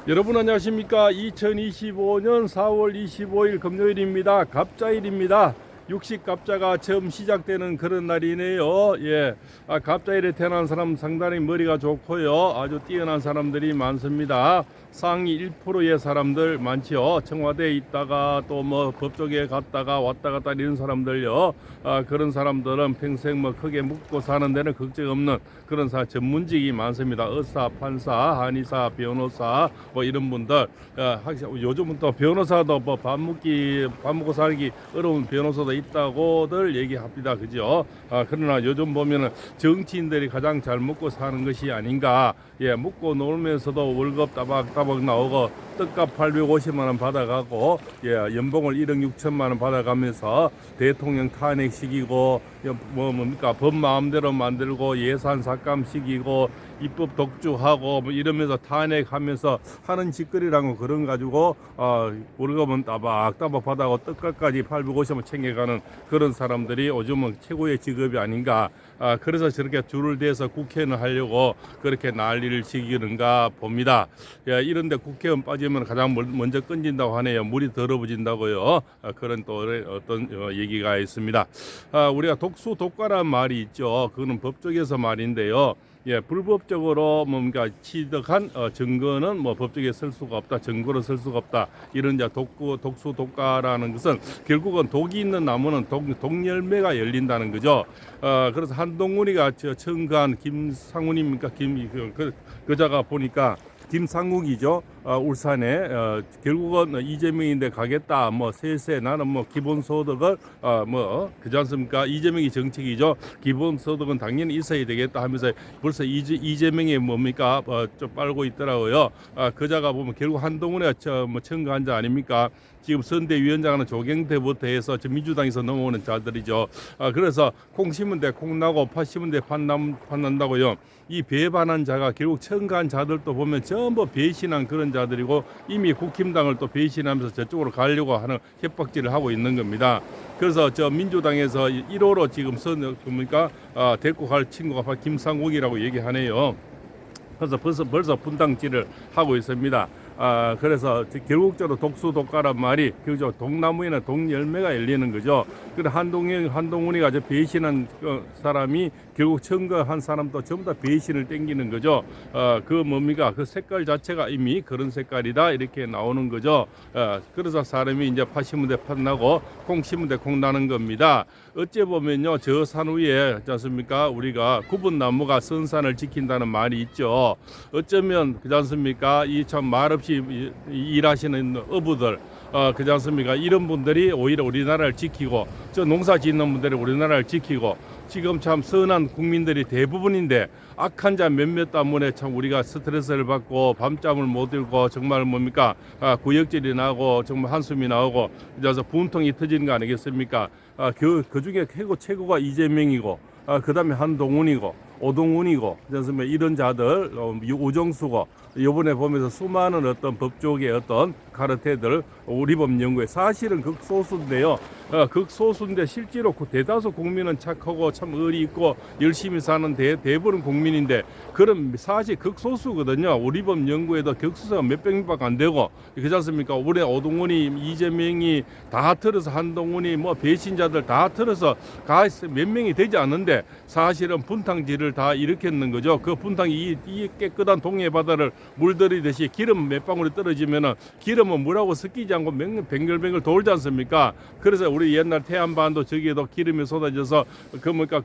여러분 안녕하십니까. 2025년 4월 25일 금요일입니다. 갑자일입니다. 육식갑자가 처음 시작되는 그런 날이네요. 예, 갑자일에 태어난 사람 상당히 머리가 좋고요. 아주 뛰어난 사람들이 많습니다. 상위 1%의 사람들 많지요. 청와대에 있다가 또 뭐 법조계에 갔다가 왔다 갔다 이런 사람들요. 그런 사람들은 평생 뭐 크게 묵고 사는 데는 걱정 없는 그런 전문직이 많습니다. 의사, 판사, 한의사, 변호사 뭐 이런 분들. 요즘은 또 변호사도 뭐 밥 먹고 살기 어려운 변호사도 있다고들 얘기합니다. 그죠? 그러나 요즘 보면은 정치인들이 가장 잘 먹고 사는 것이 아닌가. 예, 먹고 놀면서도 월급 따박따박 나오고 떡값 850만 원 받아가고, 예, 연봉을 1억 6천만 원 받아가면서 대통령 탄핵시키고, 뭡니까, 법 마음대로 만들고 예산 삭감시키고 입법 독주하고 뭐 이러면서 탄핵하면서 하는 짓거리라고 그런 가지고 월급은 따박따박 받아고 떡값까지 850만 챙겨가는 그런 사람들이 요즘은 최고의 직업이 아닌가. 그래서 저렇게 줄을 대서 국회의원 하려고 그렇게 난리를 지기는가 봅니다. 예, 이런데 국회의원 빠지면 가장 먼저 끊진다고 하네요. 물이 더러워진다고요. 그런 또 어떤 얘기가 있습니다. 우리가 독수독가란 말이 있죠. 그거는 법적에서 말인데요. 예, 불법적으로 뭔가 취득한 증거는 뭐 법적에 쓸 수가 없다, 증거로 쓸 수가 없다. 이런 독수독가라는 것은 결국은 독이 있는 나무는 독열매가 열린다는 거죠. 그래서 한동훈이가 청구한 김상훈입니까? 그자가 보니까 김상국이죠. 울산에 결국은 이재명인데 가겠다. 뭐 세세 나는 뭐 기본소득을 그지 않습니까? 이재명이 정책이죠. 기본소득은 당연히 있어야 되겠다 하면서 벌써 이재명이 뭡니까? 좀 빨고 있더라고요. 그자가 보면 결국 한동훈에 뭐 청구한 자 아닙니까? 지금 선대위원장은 조경태부터 해서 민주당에서 넘어오는 자들이죠. 그래서 콩 심은 데 콩 나고 팥 심은 데 팥 난다고요. 이 배반한 자가 결국 청구한 자들도 보면 전부 배신한 그런 자들이고 이미 국힘당을 또 배신하면서 저쪽으로 가려고 하는 협박질을 하고 있는 겁니다. 그래서 저 민주당에서 1호로 지금 데리고 갈 친구가 김상국이라고 얘기하네요. 그래서 벌써 분당질을 하고 있습니다. 그래서 결국적으로 독수독가란 말이 결국 독나무에는 독열매가 열리는 거죠. 그래 한동훈이가 배신한 사람이 결국 청구한 사람도 전부 다 배신을 땡기는 거죠. 그 뭡니까? 그 색깔 자체가 이미 그런 색깔이다 이렇게 나오는 거죠. 그래서 사람이 이제 팥 심은 데 팥 나고 콩 심은 데 콩 나는 겁니다. 어째 보면요, 저 산 위에 그렇지 않습니까? 우리가 굽은 나무가 선산을 지킨다는 말이 있죠. 어쩌면 그렇지 않습니까? 이 참 말없이 일하시는 어부들, 그렇지 않습니까? 이런 분들이 오히려 우리나라를 지키고, 저 농사 짓는 분들이 우리나라를 지키고, 지금 참 선한 국민들이 대부분인데 악한 자 몇몇 때문에 참 우리가 스트레스를 받고 밤잠을 못 들고 정말 뭡니까? 구역질이 나고 정말 한숨이 나오고 그래서 분통이 터지는 거 아니겠습니까? 그 중에 최고가 이재명이고, 그 다음에 한동훈이고 오동훈이고 이런 자들, 오정수고, 이번에 보면서 수많은 어떤 법조계 어떤 카르텔들 우리법연구회 사실은 극소수인데요. 극소수인데 실제로 대다수 국민은 착하고 참 의리 있고 열심히 사는 대부분 국민인데 그런 사실 극소수거든요. 우리법연구회도 격수가 몇백 명밖에 안 되고 그렇지 않습니까? 올해 오동훈이 이재명이 다 틀어서 한동훈이 뭐 배신자들 다 틀어서 몇 명이 되지 않는데 사실은 분탕질을 다 일으켰는 거죠. 그 분탕이 이 깨끗한 동해 바다를 물들이듯이 기름 몇 방울이 떨어지면은 기름은 물하고 섞이지 않고 뱅글뱅글 돌지 않습니까? 그래서 우리 옛날 태안반도 저기에도 기름이 쏟아져서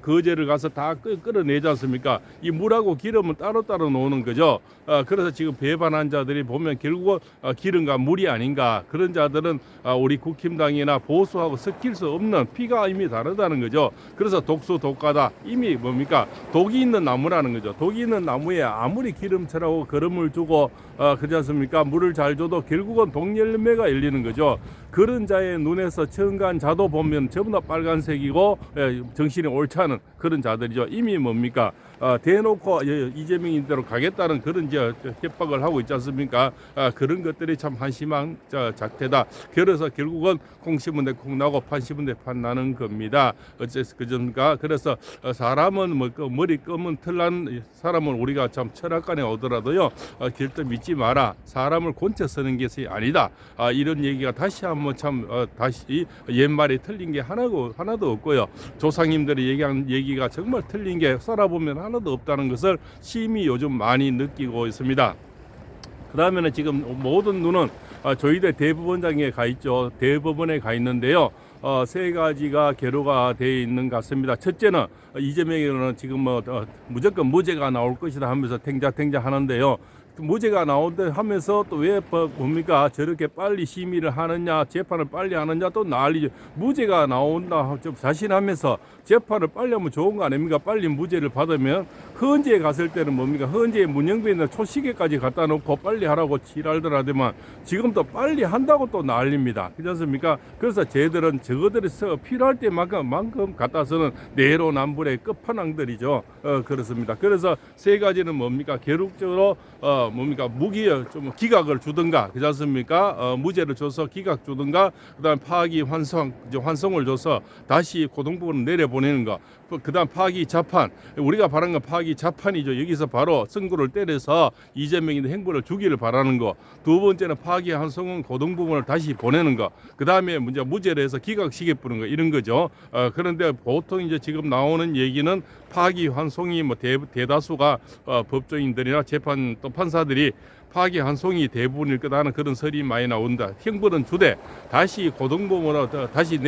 거제를 가서 다 끌어내지 않습니까? 이 물하고 기름은 따로따로 노는 거죠. 그래서 지금 배반한 자들이 보면 결국은 기름과 물이 아닌가. 그런 자들은 우리 국힘당이나 보수하고 섞일 수 없는 피가 이미 다르다는 거죠. 그래서 독수독가다. 이미 뭡니까? 독이 있는 나무라는 거죠. 독이 있는 나무에 아무리 기름칠하고 거름을 주고 그렇지 않습니까? 물을 잘 줘도 결국은 독열매가 열리는 거죠. 그런 자의 눈에서 청간 자도 보면 전부 다 빨간색이고 정신이 옳지 않은 그런 자들이죠. 이미 뭡니까? 대놓고 이재명인대로 가겠다는 그런 협박을 하고 있지 않습니까? 그런 것들이 참 한심한 작태다. 그래서 결국은 콩심은 콩 나고 판심은 판 나는 겁니다. 어째서 그전가 그래서 사람은 뭐 머리 검은 털난 사람은 우리가 참 철학관에 오더라도요 절대 믿지 마라. 사람을 곤쳐 쓰는 것이 아니다. 이런 얘기가 다시 한번 참 다시 옛말이 틀린 게 하나도 없고요. 조상님들이 얘기한 얘기가 정말 틀린 게 살아보면 하나도 없다는 것을 심히 요즘 많이 느끼고 있습니다. 그 다음에는 지금 모든 눈은 조희대 대법원장에 가 있죠. 대법원에 가 있는데요. 세 가지가 계류가 되어 있는 것 같습니다. 첫째는 이재명은 지금 무조건 무죄가 나올 것이다 하면서 탱자탱자 하는데요. 무죄가 나온다 하면서 또 왜 뭡니까 저렇게 빨리 심의를 하느냐 재판을 빨리 하느냐 또 난리죠. 무죄가 나온다 좀 자신하면서 재판을 빨리 하면 좋은 거 아닙니까? 빨리 무죄를 받으면 헌재에 갔을 때는 뭡니까? 헌재에 문영배 있는 초시계까지 갖다 놓고 빨리 하라고 지랄더라더만 지금 또 빨리 한다고 또 난립니다. 그렇지 않습니까? 그래서 쟤들은 저거들이 필요할 때만큼 갖다서는 내로남불의 끝판왕들이죠. 그렇습니다. 그래서 세 가지는 뭡니까? 계획적으로 뭡니까 무기 좀 기각을 주든가 그렇지 않습니까? 무죄를 줘서 기각 주든가 그다음 파기 환송을 줘서 다시 고등법원을 내려보내는 거. 그다음 파기 자판 우리가 바라는 건 파기 자판이죠. 여기서 바로 승부를 때려서 이재명의 행보를 주기를 바라는 거. 두 번째는 파기 환송은 고등법원을 다시 보내는 거. 그다음에 무죄를 해서 기각시켜 부는 거 이런 거죠. 그런데 보통 이제 지금 나오는 얘기는 파기 환송이 뭐 대다수가 법조인들이나 재판 또 판사들이 파기 환송이 대부분일 거다는 그런 설이 많이 나온다. 형벌은 주되 다시 고등법원으로 다시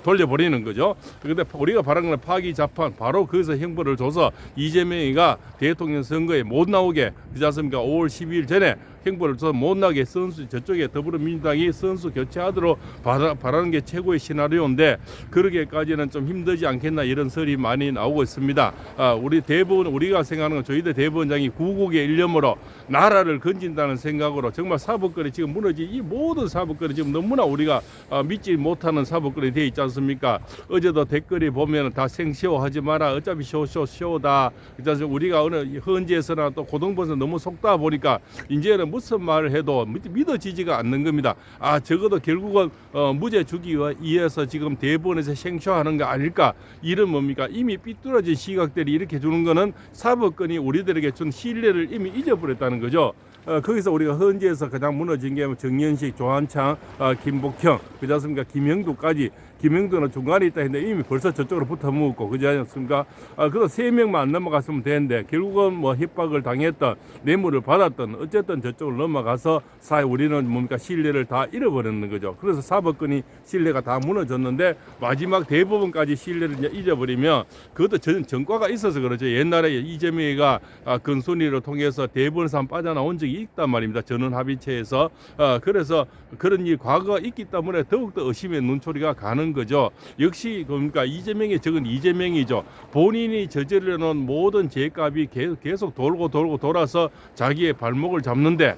돌려버리는 거죠. 그런데 우리가 바라는 건 파기 자판 바로 거기서 형벌을 줘서 이재명이가 대통령 선거에 못 나오게 그렇지 않습니까? 5월 12일 전에 형벌을 줘서 못 나게 선수 저쪽에 더불어민주당이 선수 교체하도록 바라는 게 최고의 시나리오인데 그러기까지는 좀 힘들지 않겠나 이런 설이 많이 나오고 있습니다. 우리 대법원 우리가 생각하는 건 저희들 대법원장이 구국의 일념으로 나라를 건진다는 생각으로 정말 사법권이 지금 무너진 이 모든 사법권이 지금 너무나 우리가 믿지 못하는 사법권이 되어 있지 않습니까? 어제도 댓글이 보면 다 생쇼하지 마라 어차피 쇼다. 그래서 우리가 어느 헌재에서나 또 고등법원에서 너무 속다 보니까 이제는 무슨 말을 해도 믿어지지가 않는 겁니다. 적어도 결국은 무죄 주기 위해서 지금 대법원에서 생쇼하는 거 아닐까 이런 뭡니까 이미 삐뚤어진 시각들이 이렇게 주는 거는 사법권이 우리들에게 준 신뢰를 이미 잊어버렸다는 거죠. 거기서 우리가 헌재에서 가장 무너진 게 정연식, 조한창, 김복형, 그렇지 않습니까? 김영두까지. 김영두는 중간에 있다 했는데 이미 벌써 저쪽으로 붙어 먹었고 그렇지 않습니까? 그래서 3명만 안 넘어갔으면 되는데 결국은 뭐 협박을 당했던 뇌물을 받았던 어쨌든 저쪽으로 넘어가서 우리는 뭡니까 신뢰를 다 잃어버렸는 거죠. 그래서 사법권이 신뢰가 다 무너졌는데 마지막 대법원까지 신뢰를 이제 잊어버리면 그것도 전과가 있어서 그렇죠. 옛날에 이재명이가 근순위를 통해서 대법원에서 한 빠져나온 적이 있단 말입니다. 전원합의체에서 그래서 그런 일 과거가 있기 때문에 더욱더 의심의 눈초리가 가는 거죠. 역시 그러니까 이재명의 적은 이재명이죠. 본인이 저지르는 모든 죄값이 계속 돌고 돌아서 자기의 발목을 잡는데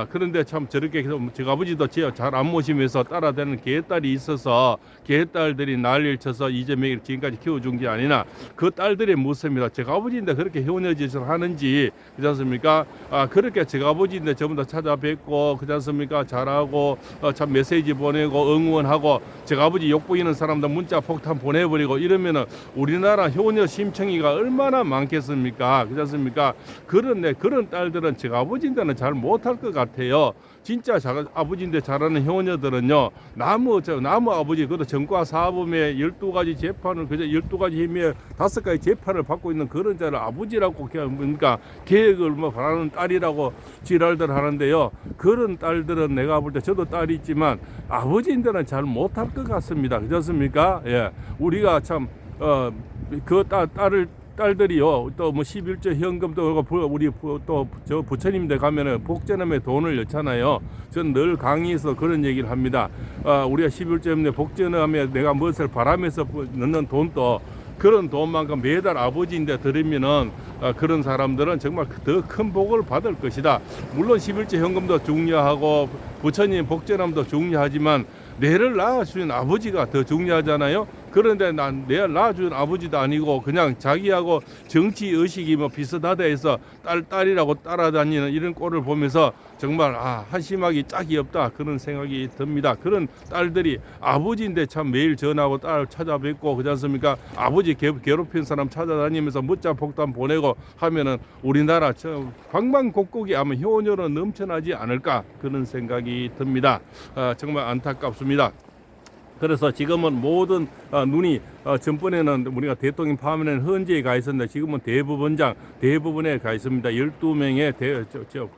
그런데 참 저렇게 저 아버지도 잘 안 모시면서 따라다니는 개딸이 있어서 개딸들이 난리를 쳐서 이재명을 지금까지 키워준 게 아니나 그 딸들의 모습입니다. 제 아버지인데 그렇게 효녀짓을 하는지 그렇지 않습니까? 그렇게 제 아버지인데 전부 다 찾아뵙고 그렇지 않습니까? 잘하고 참 메시지 보내고 응원하고 제 아버지 욕보이는 사람들 문자 폭탄 보내버리고 이러면은 우리나라 효녀 심청이가 얼마나 많겠습니까? 그렇지 않습니까? 그런 딸들은 제 아버지인데는 잘 못할 것 같아요. 진짜 아버지인데 잘하는 효녀들은요 나무 아버지 그것도 전과 사범의 12가지 재판을 그저 12가지 힘에 5가지 재판을 받고 있는 그런 자를 아버지라고 그러니까 계획을 뭐 바라는 딸이라고 지랄들 하는데요. 그런 딸들은 내가 볼 때 저도 딸이 있지만 아버지인데는 잘 못할 것 같습니다. 그렇습니까? 예, 우리가 참 그 딸들이요 또 뭐 11조 현금도 우리 또 저 부처님들 가면은 복전함에 돈을 넣잖아요. 전 늘 강의에서 그런 얘기를 합니다. 우리가 11조에 복전함에 내가 무엇을 바라면서 넣는 돈도 그런 돈만큼 매달 아버지인데 드리면은 그런 사람들은 정말 더 큰 복을 받을 것이다. 물론 11조 현금도 중요하고 부처님 복전함도 중요하지만 내를 낳아주신 아버지가 더 중요하잖아요. 그런데 난 내 낳아준 아버지도 아니고 그냥 자기하고 정치 의식이 뭐 비슷하다 해서 딸이라고 따라다니는 이런 꼴을 보면서 정말 한심하기 짝이 없다 그런 생각이 듭니다. 그런 딸들이 아버지인데 참 매일 전화하고 딸 찾아뵙고 그렇지 않습니까? 아버지 괴롭힌 사람 찾아다니면서 문자 폭탄 보내고 하면은 우리나라 방방곡곡이 아마 효녀로 넘쳐나지 않을까 그런 생각이 듭니다. 정말 안타깝습니다. 그래서 지금은 모든 눈이 전번에는 우리가 대통령 파면은 헌재에 가 있었는데 지금은 대법원에 가 있습니다. 12명의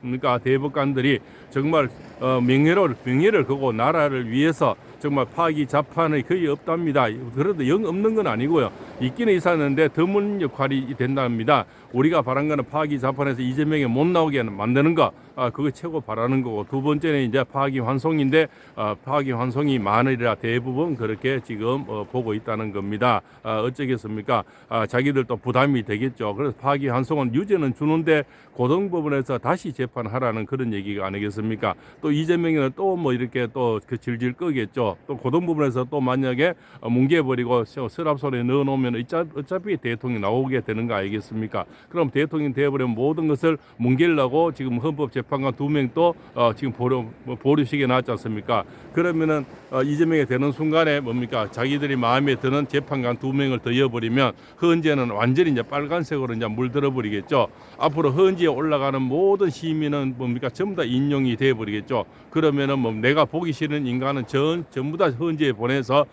그러니까 대법관들이 정말 명예를 걸고 나라를 위해서 정말 파기 자판이 거의 없답니다. 그래도 영 없는 건 아니고요. 있기는 있었는데 드문 역할이 된답니다. 우리가 바란 거는 파기 자판에서 이재명이 못 나오게 만드는 거, 그거 최고 바라는 거고, 두 번째는 이제 파기 환송인데 파기 환송이 많으리라 대부분 그렇게 지금 보고 있다는 겁니다. 어쩌겠습니까? 자기들도 부담이 되겠죠. 그래서 파기 환송은 유죄는 주는데 고등법원에서 다시 재판하라는 그런 얘기가 아니겠습니까? 또 이재명이는 또 뭐 이렇게 또 그 질질 끄겠죠. 또 고등법원에서 또 만약에 뭉개버리고 서랍소리에 넣어놓으면 어차피 대통령이 나오게 되는 거 아니겠습니까? 그럼 대통령이 되어버리면 모든 것을 뭉개려고 지금 헌법재판관 2명도 지금 보류식에 나왔지 않습니까? 그러면은 이재명이 되는 순간에 뭡니까? 자기들이 마음에 드는 재판관 2명을 더 이어버리면 헌재는 완전히 이제 빨간색으로 이제 물들어 버리겠죠. 앞으로 헌재에 올라가는 모든 시민은 뭡니까? 전부 다 인용이 되어 버리겠죠. 그러면은 뭐 내가 보기 싫은 인간은 전부 다 헌재에 보내서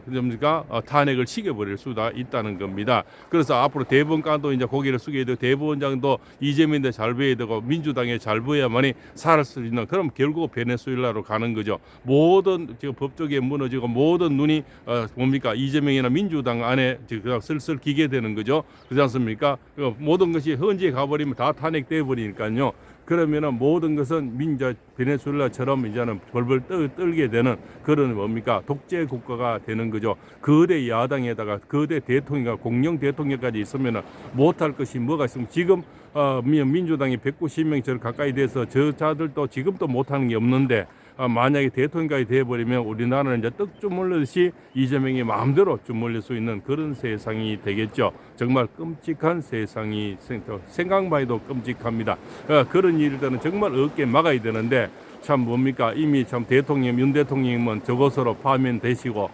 뭡니까? 탄핵을 시켜버릴 수가 있다는 겁니다. 그래서 앞으로 대법관도 이제 고개를 숙여야 되고 대법원장도 이재명한테 잘 보여야 되고 민주당에 잘 보여야만이 살 수 있는 그럼 결국 베네수엘라로 가는 거죠. 모든 지금 법조계 무너지고 모든 눈이 뭡니까? 이재명이나 민주당 안에 지금 슬슬 기게 되는 거죠. 그렇지 않습니까? 모든 것이 헌재에 가버리면 다 탄핵돼 버리니까요. 그러면은 모든 것은 베네수엘라처럼 이제는 벌벌 떨게 되는 그런 뭡니까? 독재 국가가 되는 거죠. 거대 야당에다가 거대 대통령과 공영 대통령까지 있으면은 못할 것이 뭐가 있습니까? 지금 민주당이 190명 저 가까이 돼서 저자들도 지금도 못하는 게 없는데 만약에 대통령까지 돼버리면 우리나라는 이제 떡 주물르듯이 이재명이 마음대로 주물릴 수 있는 그런 세상이 되겠죠. 정말 끔찍한 세상이 생각만 해도 끔찍합니다. 그런 일들은 정말 어깨 막아야 되는데 참 뭡니까? 이미 참 윤 대통령은 저것으로 파면되시고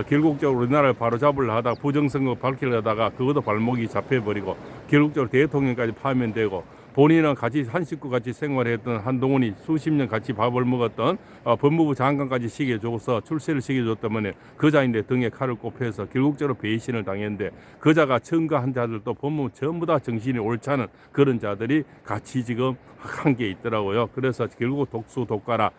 결국적으로 우리나라를 바로잡으려 하다가 부정선거 밝히려다가 그것도 발목이 잡혀버리고 결국적으로 대통령까지 파면되고 본인은 같이 한 식구 같이 생활했던 한동훈이 수십 년 같이 밥을 먹었던 법무부 장관까지 시켜줘서 출세를 시켜줬다면 그자인데 등에 칼을 꼽혀서 결국적으로 배신을 당했는데 그자가 청가한 자들도 보면 전부 다 정신이 옳지 않은 그런 자들이 같이 지금 한 게 있더라고요. 그래서 결국 독수독가라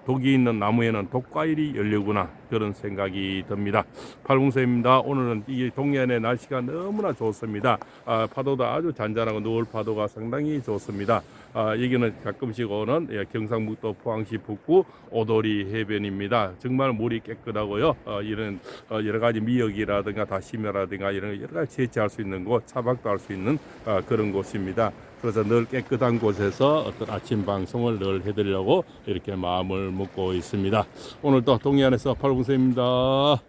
독이 있는 나무에는 독과일이 열리구나 그런 생각이 듭니다. 팔봉서입니다. 오늘은 이 동해안의 날씨가 너무나 좋습니다. 파도도 아주 잔잔하고 노을 파도가 상당히 좋습니다. 여기는 가끔씩 오는 경상북도 포항시 북부 오도리 해변입니다. 정말 물이 깨끗하고요. 이런 여러 가지 미역이라든가 다시마라든가 이런 여러 가지 채취할 수 있는 곳, 차박도 할 수 있는 그런 곳입니다. 그래서 늘 깨끗한 곳에서 어떤 아침 방송을 늘 해드리려고 이렇게 마음을 먹고 있습니다. 오늘도 동해안에서 팔봉서입니다.